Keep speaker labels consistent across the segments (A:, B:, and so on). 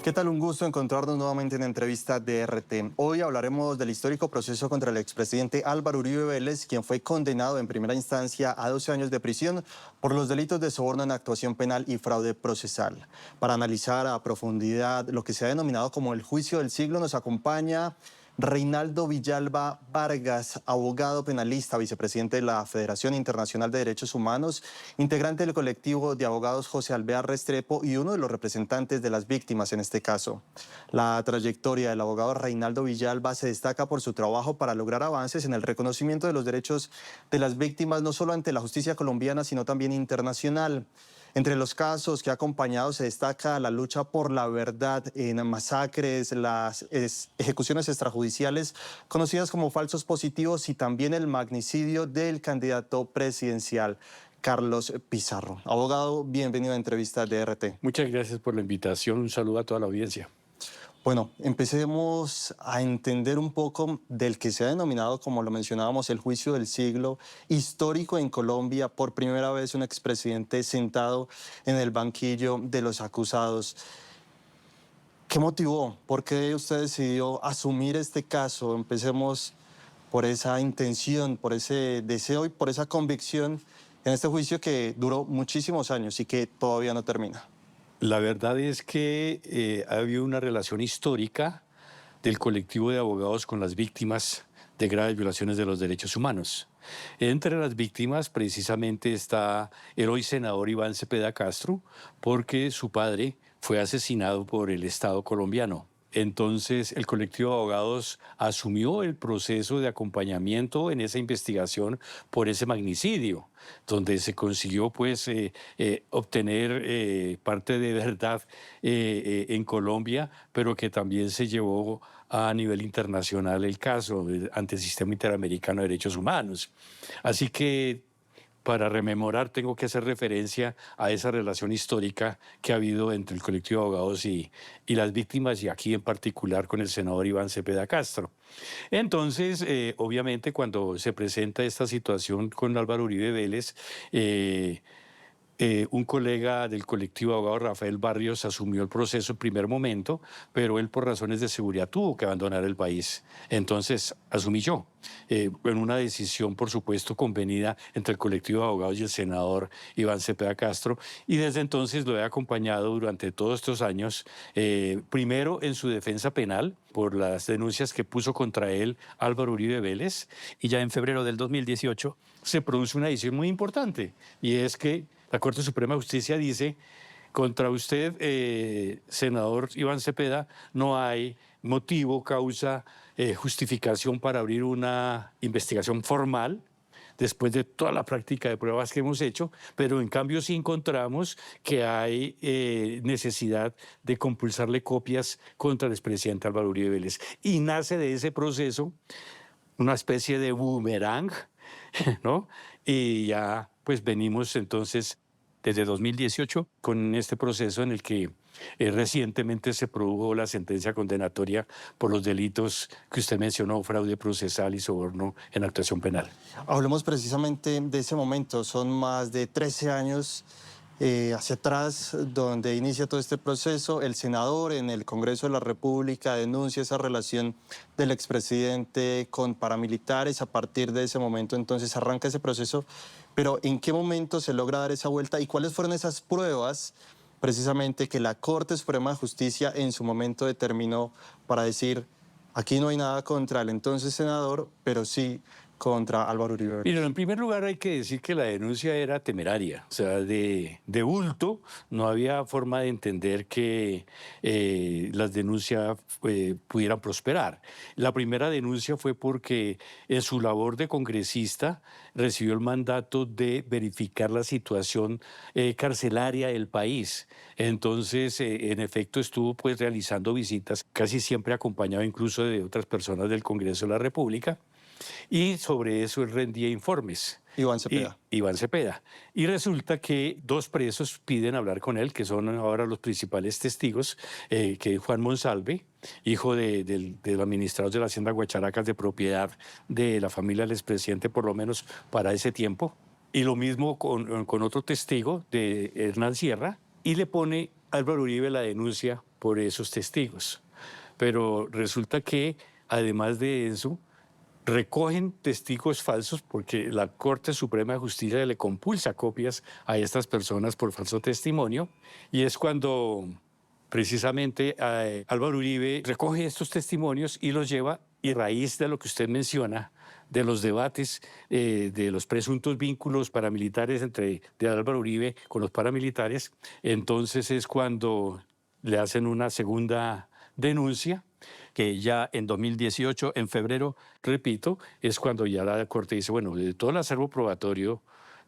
A: ¿Qué tal? Un gusto encontrarnos nuevamente en entrevista de RT. Hoy hablaremos del histórico proceso contra el expresidente Álvaro Uribe Vélez, quien fue condenado en primera instancia a 12 años de prisión por los delitos de soborno en actuación penal y fraude procesal. Para analizar a profundidad lo que se ha denominado como el juicio del siglo, nos acompaña Reinaldo Villalba Vargas, abogado penalista, vicepresidente de la Federación Internacional de Derechos Humanos, integrante del colectivo de abogados José Alvear Restrepo y uno de los representantes de las víctimas en este caso. La trayectoria del abogado Reinaldo Villalba se destaca por su trabajo para lograr avances en el reconocimiento de los derechos de las víctimas, no solo ante la justicia colombiana, sino también internacional. Entre los casos que ha acompañado se destaca la lucha por la verdad en masacres, las ejecuciones extrajudiciales conocidas como falsos positivos y también el magnicidio del candidato presidencial Carlos Pizarro. Abogado, bienvenido a Entrevista de RT.
B: Muchas gracias por la invitación. Un saludo a toda la audiencia.
A: Bueno, empecemos a entender un poco del que se ha denominado, como lo mencionábamos, el juicio del siglo, histórico en Colombia, por primera vez un expresidente sentado en el banquillo de los acusados. ¿Qué motivó? ¿Por qué usted decidió asumir este caso? Empecemos por esa intención, por ese deseo y por esa convicción en este juicio que duró muchísimos años y que todavía no termina.
B: La verdad es que ha habido una relación histórica del colectivo de abogados con las víctimas de graves violaciones de los derechos humanos. Entre las víctimas precisamente está el hoy senador Iván Cepeda Castro, porque su padre fue asesinado por el Estado colombiano. Entonces, el colectivo de abogados asumió el proceso de acompañamiento en esa investigación por ese magnicidio, donde se consiguió pues obtener parte de verdad en Colombia, pero que también se llevó a nivel internacional el caso ante el Sistema Interamericano de Derechos Humanos. Así que para rememorar tengo que hacer referencia a esa relación histórica que ha habido entre el colectivo de abogados y las víctimas, y aquí en particular con el senador Iván Cepeda Castro. Entonces, obviamente, cuando se presenta esta situación con Álvaro Uribe Vélez, un colega del colectivo de abogados, Rafael Barrios, asumió el proceso en primer momento, pero él por razones de seguridad tuvo que abandonar el país. Entonces asumí yo, en una decisión por supuesto convenida entre el colectivo de abogados y el senador Iván Cepeda Castro, y desde entonces lo he acompañado durante todos estos años, primero en su defensa penal por las denuncias que puso contra él Álvaro Uribe Vélez, y ya en febrero del 2018 se produce una decisión muy importante, y es que la Corte Suprema de Justicia dice: contra usted, senador Iván Cepeda, no hay motivo, causa, justificación para abrir una investigación formal después de toda la práctica de pruebas que hemos hecho, pero en cambio sí encontramos que hay necesidad de compulsarle copias contra el expresidente Álvaro Uribe Vélez. Y nace de ese proceso una especie de boomerang, ¿no? Y ya pues venimos entonces desde 2018 con este proceso en el que recientemente se produjo la sentencia condenatoria por los delitos que usted mencionó: fraude procesal y soborno en actuación penal.
A: Hablemos precisamente de ese momento. Son más de 13 años hacia atrás donde inicia todo este proceso. El senador en el Congreso de la República denuncia esa relación del expresidente con paramilitares. A partir de ese momento entonces arranca ese proceso. Pero ¿en qué momento se logra dar esa vuelta y cuáles fueron esas pruebas precisamente que la Corte Suprema de Justicia en su momento determinó para decir: aquí no hay nada contra el entonces senador, pero sí contra Álvaro Uribe Vélez?
B: Mira, en primer lugar hay que decir que la denuncia era temeraria, o sea, de bulto. No había forma de entender que las denuncias pudieran prosperar. La primera denuncia fue porque en su labor de congresista recibió el mandato de verificar la situación carcelaria del país. Entonces, en efecto, estuvo pues realizando visitas, casi siempre acompañado incluso de otras personas del Congreso de la República, y sobre eso él rendía informes.
A: Iván Cepeda.
B: Iván Cepeda. Y resulta que dos presos piden hablar con él, que son ahora los principales testigos, que es Juan Monsalve, hijo del administrador de la Hacienda Guacharacas, de propiedad de la familia del expresidente, por lo menos para ese tiempo. Y lo mismo con otro testigo, de Hernán Sierra, y le pone Álvaro Uribe la denuncia por esos testigos. Pero resulta que, además de eso, recogen testigos falsos porque la Corte Suprema de Justicia le compulsa copias a estas personas por falso testimonio, y es cuando precisamente Álvaro Uribe recoge estos testimonios y los lleva, y a raíz de lo que usted menciona, de los debates, de los presuntos vínculos paramilitares de Álvaro Uribe con los paramilitares, entonces es cuando le hacen una segunda denuncia, que ya en 2018, en febrero, repito, es cuando ya la Corte dice, bueno, de todo el acervo probatorio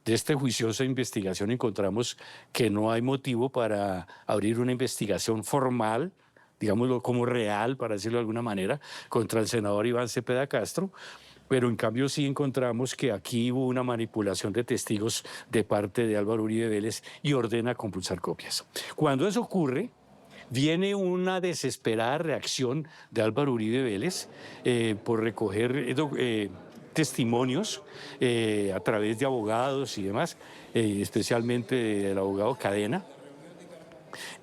B: de esta juiciosa investigación encontramos que no hay motivo para abrir una investigación formal, digámoslo como real, para decirlo de alguna manera, contra el senador Iván Cepeda Castro, pero en cambio sí encontramos que aquí hubo una manipulación de testigos de parte de Álvaro Uribe Vélez y ordena compulsar copias. Cuando eso ocurre, viene una desesperada reacción de Álvaro Uribe Vélez por recoger testimonios a través de abogados y demás, especialmente del abogado Cadena,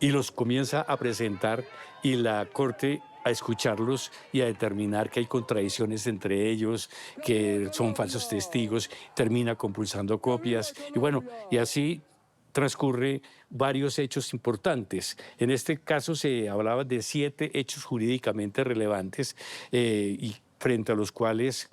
B: y los comienza a presentar, y la Corte a escucharlos y a determinar que hay contradicciones entre ellos, que son falsos testigos, termina compulsando copias, y bueno, y así transcurre varios hechos importantes. En este caso se hablaba de 7 hechos jurídicamente relevantes y frente a los cuales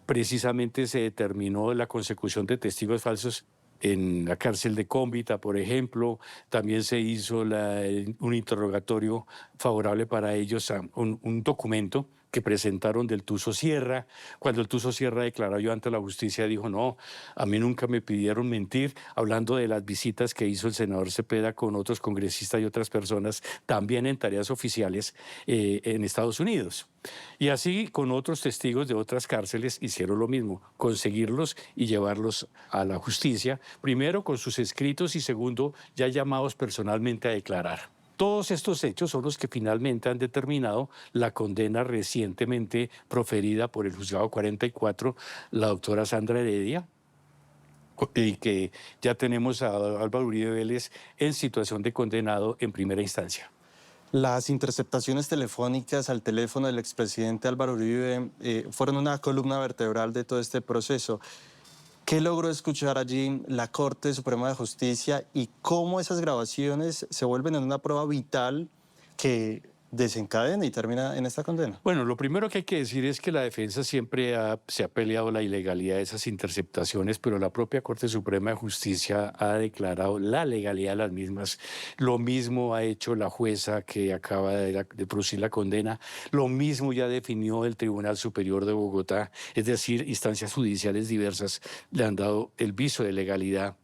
B: precisamente se determinó la consecución de testigos falsos en la cárcel de Cómbita, por ejemplo. También se hizo un interrogatorio favorable para ellos, un documento que presentaron del Tuzo Sierra. Cuando el Tuzo Sierra declaró yo ante la justicia, dijo, no, a mí nunca me pidieron mentir, hablando de las visitas que hizo el senador Cepeda con otros congresistas y otras personas, también en tareas oficiales en Estados Unidos. Y así con otros testigos de otras cárceles hicieron lo mismo, conseguirlos y llevarlos a la justicia, primero con sus escritos y segundo ya llamados personalmente a declarar. Todos estos hechos son los que finalmente han determinado la condena recientemente proferida por el juzgado 44, la doctora Sandra Heredia, y que ya tenemos a Álvaro Uribe Vélez en situación de condenado en primera instancia.
A: Las interceptaciones telefónicas al teléfono del expresidente Álvaro Uribe fueron una columna vertebral de todo este proceso. ¿Qué logró escuchar allí la Corte Suprema de Justicia y cómo esas grabaciones se vuelven en una prueba vital que desencadena y termina en esta condena?
B: Bueno, lo primero que hay que decir es que la defensa siempre se ha peleado la ilegalidad de esas interceptaciones, pero la propia Corte Suprema de Justicia ha declarado la legalidad de las mismas. Lo mismo ha hecho la jueza que acaba de producir la condena, lo mismo ya definió el Tribunal Superior de Bogotá, es decir, instancias judiciales diversas le han dado el viso de legalidad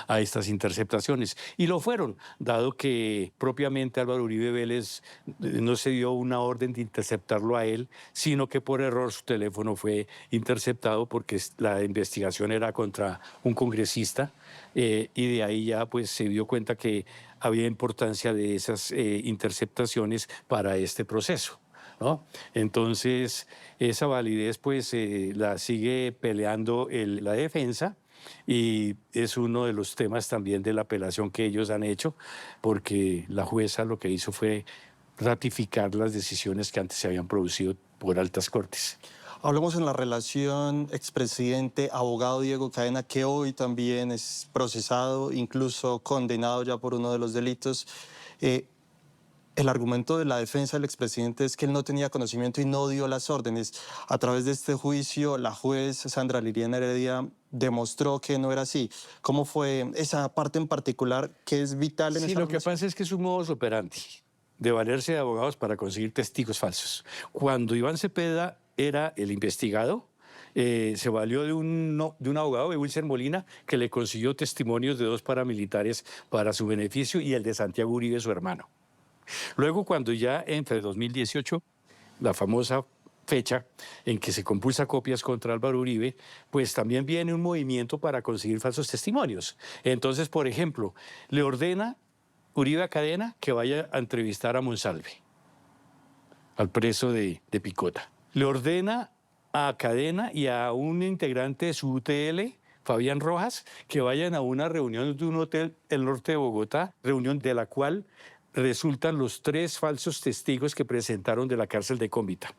B: a estas interceptaciones. Y lo fueron, dado que propiamente Álvaro Uribe Vélez no se dio una orden de interceptarlo a él, sino que por error su teléfono fue interceptado porque la investigación era contra un congresista y de ahí ya pues se dio cuenta que había importancia de esas interceptaciones para este proceso, ¿no? Entonces, esa validez pues la sigue peleando la defensa, y es uno de los temas también de la apelación que ellos han hecho, porque la jueza lo que hizo fue ratificar las decisiones que antes se habían producido por altas cortes.
A: Hablemos en la relación expresidente-abogado Diego Cadena, que hoy también es procesado, incluso condenado ya por uno de los delitos. El argumento de la defensa del expresidente es que él no tenía conocimiento y no dio las órdenes. A través de este juicio, la juez Sandra Liliana Heredia demostró que no era así. ¿Cómo fue esa parte en particular que es vital en esa
B: Sí, lo que pasa es que es un modus operandi de valerse de abogados para conseguir testigos falsos. Cuando Iván Cepeda era el investigado, se valió de un abogado, de Wilson Molina, que le consiguió testimonios de 2 paramilitares para su beneficio y el de Santiago Uribe, su hermano. Luego, cuando ya entre 2018, la famosa fecha en que se compulsa copias contra Álvaro Uribe, pues también viene un movimiento para conseguir falsos testimonios. Entonces, por ejemplo, le ordena Uribe a Cadena que vaya a entrevistar a Monsalve, al preso de Picota. Le ordena a Cadena y a un integrante de su UTL, Fabián Rojas, que vayan a una reunión de un hotel en el norte de Bogotá, reunión de la cual resultan los 3 falsos testigos que presentaron de la cárcel de Cómbita.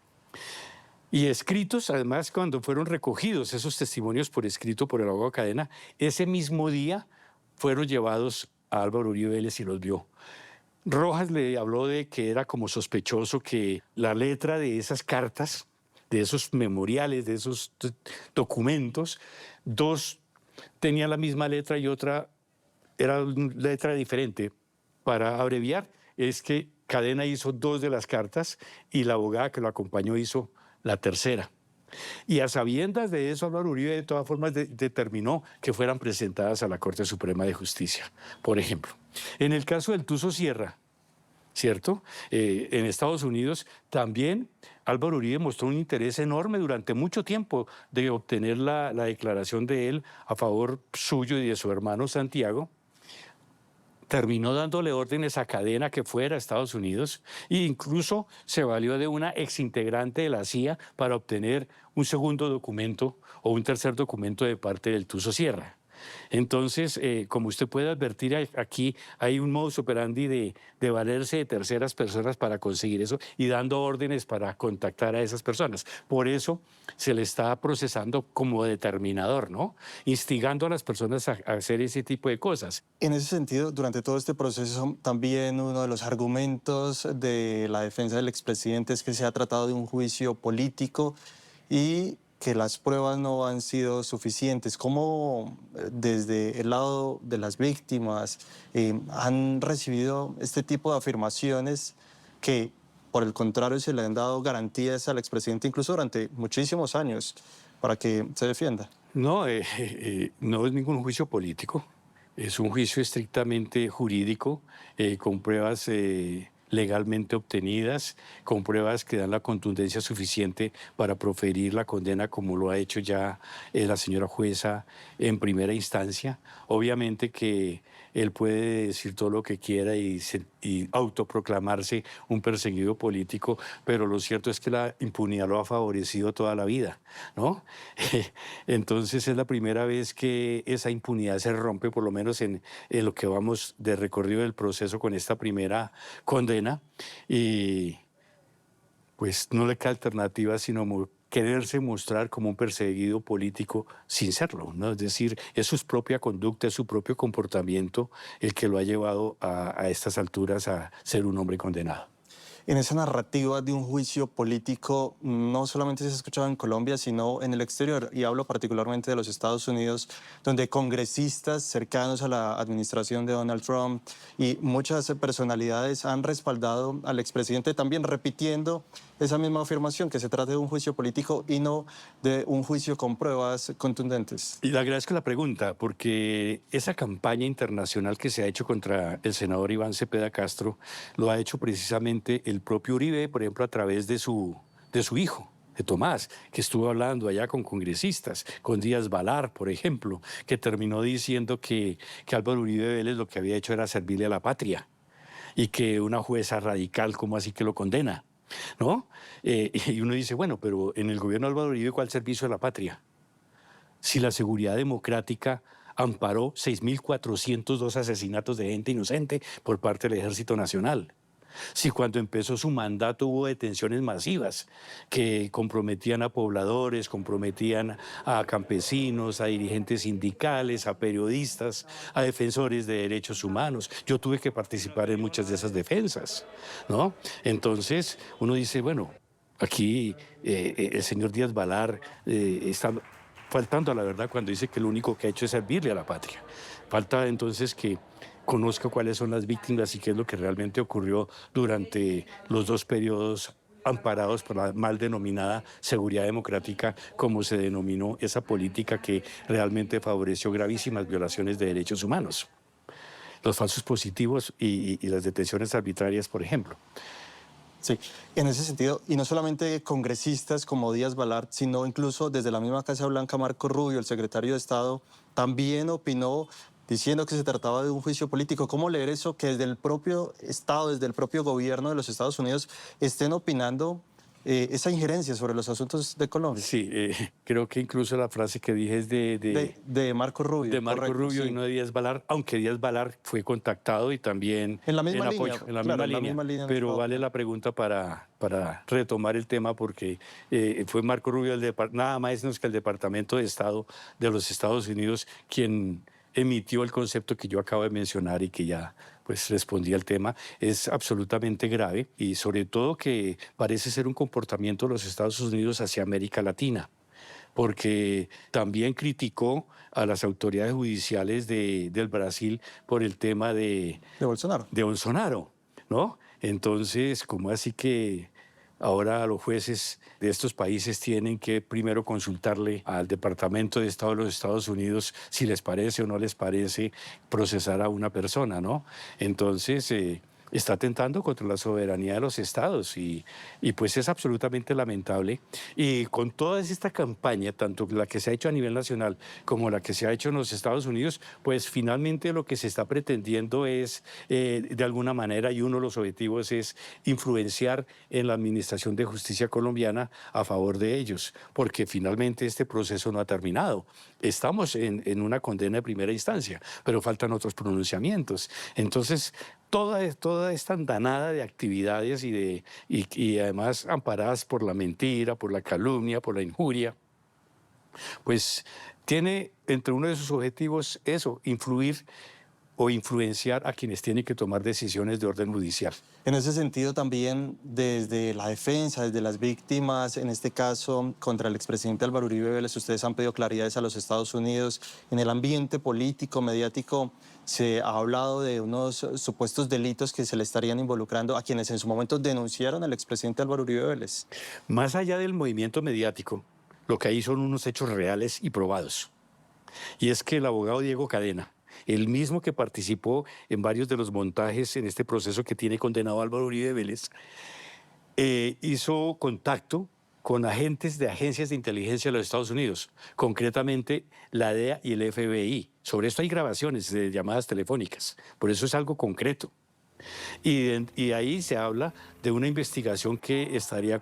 B: Y escritos, además, cuando fueron recogidos esos testimonios por escrito por el abogado Cadena, ese mismo día fueron llevados a Álvaro Uribe Vélez y los vio. Rojas le habló de que era como sospechoso que la letra de esas cartas, de esos memoriales, de esos documentos, 2 tenían la misma letra y otra era una letra diferente. Para abreviar, es que Cadena hizo 2 de las cartas y la abogada que lo acompañó hizo la tercera. Y a sabiendas de eso, Álvaro Uribe de todas formas determinó que fueran presentadas a la Corte Suprema de Justicia, por ejemplo. En el caso del Tuso Sierra, ¿cierto? En Estados Unidos también Álvaro Uribe mostró un interés enorme durante mucho tiempo de obtener la declaración de él a favor suyo y de su hermano Santiago. Terminó dándole órdenes a Cadena que fuera a Estados Unidos e incluso se valió de una exintegrante de la CIA para obtener un segundo documento o un tercer documento de parte del Tuso Sierra. Entonces, como usted puede advertir, aquí hay un modus operandi de valerse de terceras personas para conseguir eso y dando órdenes para contactar a esas personas. Por eso se le está procesando como determinador, ¿no? Instigando a las personas a hacer ese tipo de cosas.
A: En ese sentido, durante todo este proceso, también uno de los argumentos de la defensa del expresidente es que se ha tratado de un juicio político y que las pruebas no han sido suficientes. ¿Cómo desde el lado de las víctimas han recibido este tipo de afirmaciones que, por el contrario, se le han dado garantías al expresidente incluso durante muchísimos años para que se defienda?
B: No, no es ningún juicio político, es un juicio estrictamente jurídico, con pruebas legalmente obtenidas, con pruebas que dan la contundencia suficiente para proferir la condena como lo ha hecho ya la señora jueza en primera instancia. Obviamente que él puede decir todo lo que quiera y autoproclamarse un perseguido político, pero lo cierto es que la impunidad lo ha favorecido toda la vida, ¿no? Entonces es la primera vez que esa impunidad se rompe, por lo menos en lo que vamos de recorrido del proceso con esta primera condena, y pues no le queda alternativa sino quererse mostrar como un perseguido político sin serlo, ¿no? Es decir, es su propia conducta, es su propio comportamiento el que lo ha llevado a estas alturas a ser un hombre condenado.
A: En esa narrativa de un juicio político no solamente se ha escuchado en Colombia, sino en el exterior, y hablo particularmente de los Estados Unidos, donde congresistas cercanos a la administración de Donald Trump y muchas personalidades han respaldado al expresidente, también repitiendo esa misma afirmación, que se trata de un juicio político y no de un juicio con pruebas contundentes.
B: Y le agradezco la pregunta, porque esa campaña internacional que se ha hecho contra el senador Iván Cepeda Castro lo ha hecho precisamente el propio Uribe, por ejemplo, a través de su hijo, de Tomás, que estuvo hablando allá con congresistas, con Díaz Balar, por ejemplo, que terminó diciendo que Álvaro Uribe Vélez lo que había hecho era servirle a la patria y que una jueza radical, ¿cómo así que lo condena? ¿No? Y uno dice, bueno, pero en el gobierno de Álvaro Uribe, ¿cuál servicio a la patria? Si la seguridad democrática amparó 6.402 asesinatos de gente inocente por parte del Ejército Nacional. Si cuando empezó su mandato hubo detenciones masivas que comprometían a pobladores, comprometían a campesinos, a dirigentes sindicales, a periodistas, a defensores de derechos humanos. Yo tuve que participar en muchas de esas defensas, ¿no? Entonces uno dice, bueno, aquí el señor Díaz Balar está faltando a la verdad cuando dice que lo único que ha hecho es servirle a la patria. Falta entonces que conozca cuáles son las víctimas y qué es lo que realmente ocurrió durante los 2 periodos amparados por la mal denominada seguridad democrática, como se denominó esa política que realmente favoreció gravísimas violaciones de derechos humanos. Los falsos positivos y las detenciones arbitrarias, por ejemplo.
A: Sí, en ese sentido, y no solamente congresistas como Díaz Balart, sino incluso desde la misma Casa Blanca, Marco Rubio, el secretario de Estado, también opinó diciendo que se trataba de un juicio político. ¿Cómo leer eso? Que desde el propio Estado, desde el propio gobierno de los Estados Unidos estén opinando esa injerencia sobre los asuntos de Colombia.
B: Sí, creo que incluso la frase que dije es
A: De Marco Rubio,
B: de Marco
A: correcto,
B: Rubio y
A: sí.
B: no de Díaz Balar, aunque Díaz Balar fue contactado y también
A: En la misma
B: en
A: línea,
B: apoyo, en la
A: claro,
B: misma
A: en la
B: línea.
A: misma línea nos
B: Pero
A: puede
B: vale
A: opinar.
B: la pregunta para retomar el tema porque fue Marco Rubio, nada más menos que el Departamento de Estado de los Estados Unidos, quien emitió el concepto que yo acabo de mencionar y que ya pues respondí al tema. Es absolutamente grave y sobre todo que parece ser un comportamiento de los Estados Unidos hacia América Latina, porque también criticó a las autoridades judiciales del Brasil por el tema
A: De Bolsonaro.
B: de Bolsonaro, ¿no? Entonces, ¿cómo así que ahora los jueces de estos países tienen que primero consultarle al Departamento de Estado de los Estados Unidos si les parece o no les parece procesar a una persona, ¿no? Entonces, está atentando contra la soberanía de los estados y pues es absolutamente lamentable. Y con toda esta campaña, tanto la que se ha hecho a nivel nacional como la que se ha hecho en los Estados Unidos, pues finalmente lo que se está pretendiendo es, de alguna manera, y uno de los objetivos es influenciar en la Administración de Justicia colombiana a favor de ellos, porque finalmente este proceso no ha terminado. Estamos en una condena de primera instancia, pero faltan otros pronunciamientos. Entonces, toda esta andanada de actividades y además amparadas por la mentira, por la calumnia, por la injuria, pues tiene entre uno de sus objetivos eso, influir o influenciar a quienes tienen que tomar decisiones de orden judicial.
A: En ese sentido también desde la defensa, desde las víctimas, en este caso contra el expresidente Álvaro Uribe Vélez, ustedes han pedido claridades a los Estados Unidos. En el ambiente político, mediático, se ha hablado de unos supuestos delitos que se le estarían involucrando a quienes en su momento denunciaron al expresidente Álvaro Uribe Vélez.
B: Más allá del movimiento mediático, lo que hay son unos hechos reales y probados. Y es que el abogado Diego Cadena, el mismo que participó en varios de los montajes en este proceso que tiene condenado a Álvaro Uribe Vélez, hizo contacto con agentes de agencias de inteligencia de los Estados Unidos, concretamente la DEA y el FBI. Sobre esto hay grabaciones de llamadas telefónicas, por eso es algo concreto. Y ahí se habla de una investigación que estaría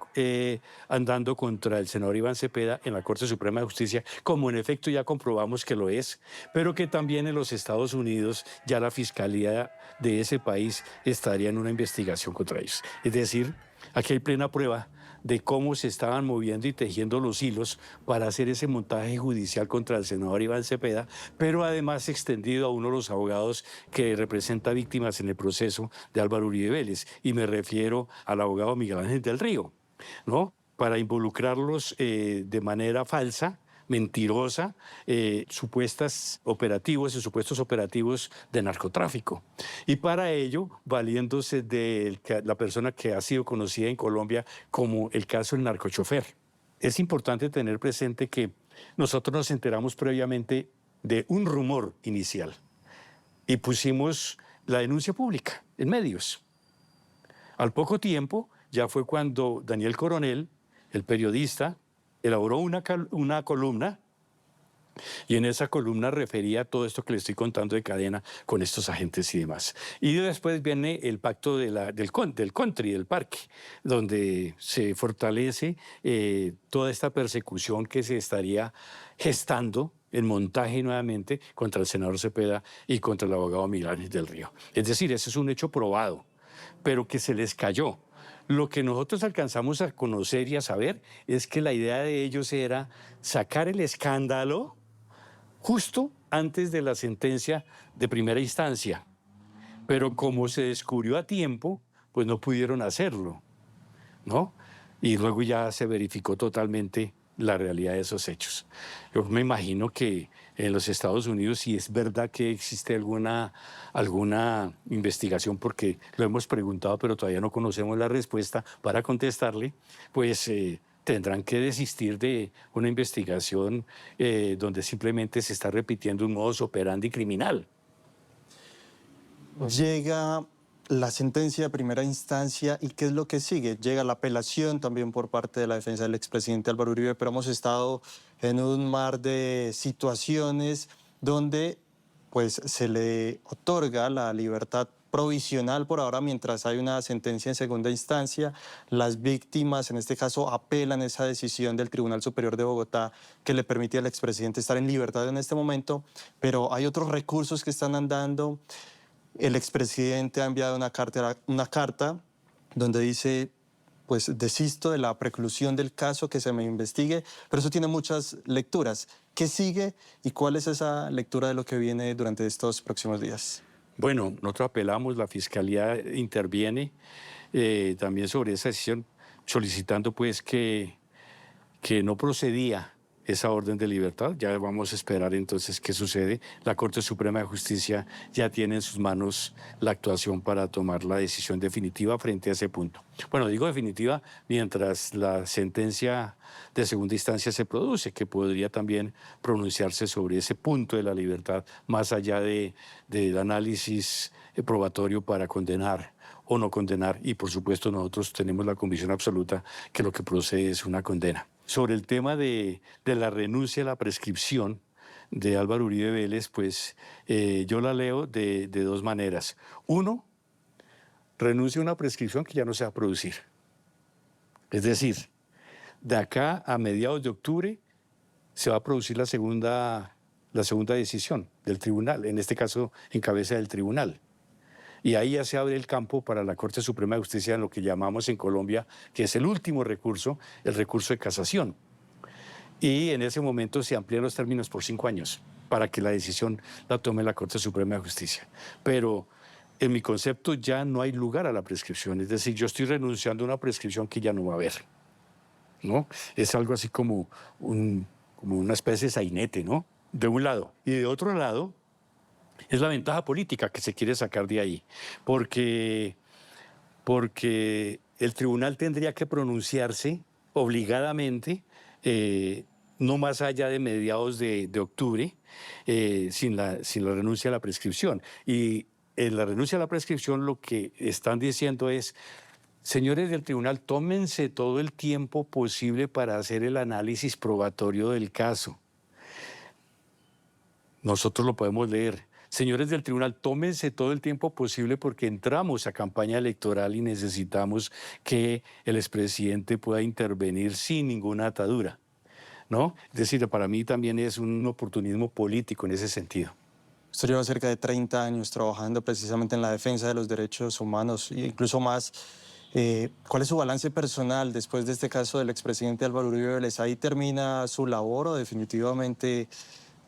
B: andando contra el senador Iván Cepeda en la Corte Suprema de Justicia, como en efecto ya comprobamos que lo es, pero que también en los Estados Unidos ya la fiscalía de ese país estaría en una investigación contra ellos. Es decir, aquí hay plena prueba de cómo se estaban moviendo y tejiendo los hilos para hacer ese montaje judicial contra el senador Iván Cepeda, pero además extendido a uno de los abogados que representa víctimas en el proceso de Álvaro Uribe Vélez, y me refiero al abogado Miguel Ángel del Río, ¿no? Para involucrarlos de manera falsa, mentirosa, supuestos operativos de narcotráfico. Y para ello, valiéndose de la persona que ha sido conocida en Colombia como el caso del narcochofer. Es importante tener presente que nosotros nos enteramos previamente de un rumor inicial y pusimos la denuncia pública en medios. Al poco tiempo, ya fue cuando Daniel Coronel, el periodista, elaboró una columna y en esa columna refería a todo esto que le estoy contando de Cadena con estos agentes y demás. Y después viene el pacto del country, del parque, donde se fortalece toda esta persecución que se estaría gestando en montaje nuevamente contra el senador Cepeda y contra el abogado Miguel Ángel del Río. Es decir, ese es un hecho probado, pero que se les cayó. Lo que nosotros alcanzamos a conocer y a saber es que la idea de ellos era sacar el escándalo justo antes de la sentencia de primera instancia. Pero como se descubrió a tiempo, pues no pudieron hacerlo, ¿no? Y luego ya se verificó totalmente la realidad de esos hechos. Yo me imagino que en los Estados Unidos, si es verdad que existe alguna investigación, porque lo hemos preguntado, pero todavía no conocemos la respuesta para contestarle, pues tendrán que desistir de una investigación donde simplemente se está repitiendo un modus operandi criminal.
A: Llega la sentencia de primera instancia y ¿qué es lo que sigue? Llega la apelación también por parte de la defensa del expresidente Álvaro Uribe, pero hemos estado en un mar de situaciones donde pues se le otorga la libertad provisional por ahora mientras hay una sentencia en segunda instancia. Las víctimas, en este caso, apelan esa decisión del Tribunal Superior de Bogotá que le permite al expresidente estar en libertad en este momento, pero hay otros recursos que están andando. El expresidente ha enviado una carta donde dice, pues desisto de la preclusión del caso, que se me investigue, pero eso tiene muchas lecturas. ¿Qué sigue y cuál es esa lectura de lo que viene durante estos próximos días?
B: Bueno, nosotros apelamos, la Fiscalía interviene también sobre esa decisión, solicitando pues que no procedía esa orden de libertad. Ya vamos a esperar entonces qué sucede. La Corte Suprema de Justicia ya tiene en sus manos la actuación para tomar la decisión definitiva frente a ese punto. Bueno, digo definitiva mientras la sentencia de segunda instancia se produce, que podría también pronunciarse sobre ese punto de la libertad, más allá del análisis probatorio para condenar o no condenar. Y por supuesto nosotros tenemos la convicción absoluta que lo que procede es una condena. Sobre el tema de la renuncia a la prescripción de Álvaro Uribe Vélez, pues yo la leo de dos maneras. Uno, renuncia a una prescripción que ya no se va a producir. Es decir, de acá a mediados de octubre se va a producir la segunda decisión del tribunal, en este caso en cabeza del tribunal. Y ahí ya se abre el campo para la Corte Suprema de Justicia en lo que llamamos en Colombia, que es el último recurso, el recurso de casación. Y en ese momento se amplían los términos por 5 años para que la decisión la tome la Corte Suprema de Justicia. Pero en mi concepto ya no hay lugar a la prescripción, es decir, yo estoy renunciando a una prescripción que ya no va a haber, ¿no? Es algo así como una especie de sainete, ¿no? De un lado. Y de otro lado, es la ventaja política que se quiere sacar de ahí, porque el tribunal tendría que pronunciarse obligadamente, no más allá de mediados de octubre, sin la renuncia a la prescripción. Y en la renuncia a la prescripción lo que están diciendo es, señores del tribunal, tómense todo el tiempo posible para hacer el análisis probatorio del caso. Nosotros lo podemos leer. Señores del tribunal, tómense todo el tiempo posible porque entramos a campaña electoral y necesitamos que el expresidente pueda intervenir sin ninguna atadura, ¿no? Es decir, para mí también es un oportunismo político en ese sentido.
A: Usted lleva cerca de 30 años trabajando precisamente en la defensa de los derechos humanos e incluso más. ¿Cuál es su balance personal después de este caso del expresidente Álvaro Uribe Vélez? ¿Ahí termina su labor o definitivamente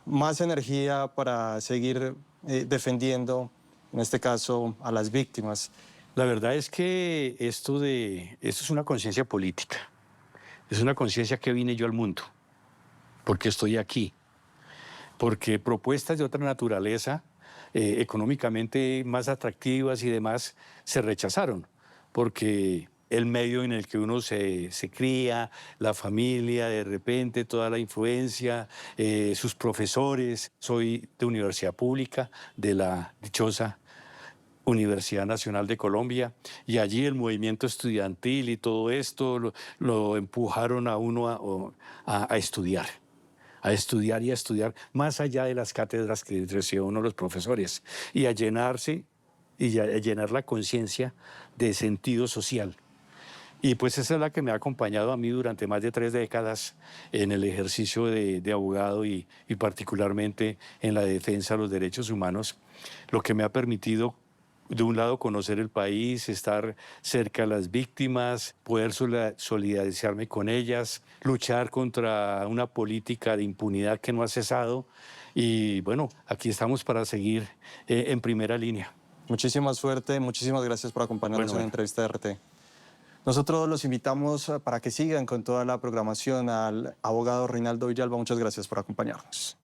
A: más energía para seguir defendiendo, en este caso, a las víctimas?
B: La verdad es que esto es una conciencia política. Es una conciencia que vine yo al mundo, porque estoy aquí, porque propuestas de otra naturaleza, económicamente más atractivas y demás, se rechazaron, porque el medio en el que uno se cría, la familia, de repente toda la influencia, sus profesores. Soy de universidad pública, de la dichosa Universidad Nacional de Colombia, y allí el movimiento estudiantil y todo esto lo empujaron a uno a estudiar. A estudiar y a estudiar más allá de las cátedras que recibe uno los profesores, y a llenarse y a llenar la conciencia de sentido social. Y pues esa es la que me ha acompañado a mí durante más de 3 décadas en el ejercicio de abogado y particularmente en la defensa de los derechos humanos, lo que me ha permitido, de un lado, conocer el país, estar cerca de las víctimas, poder solidarizarme con ellas, luchar contra una política de impunidad que no ha cesado. Y bueno, aquí estamos para seguir en primera línea.
A: Muchísima suerte, muchísimas gracias por acompañarnos en la entrevista de RT. Nosotros los invitamos para que sigan con toda la programación al abogado Reinaldo Villalba. Muchas gracias por acompañarnos.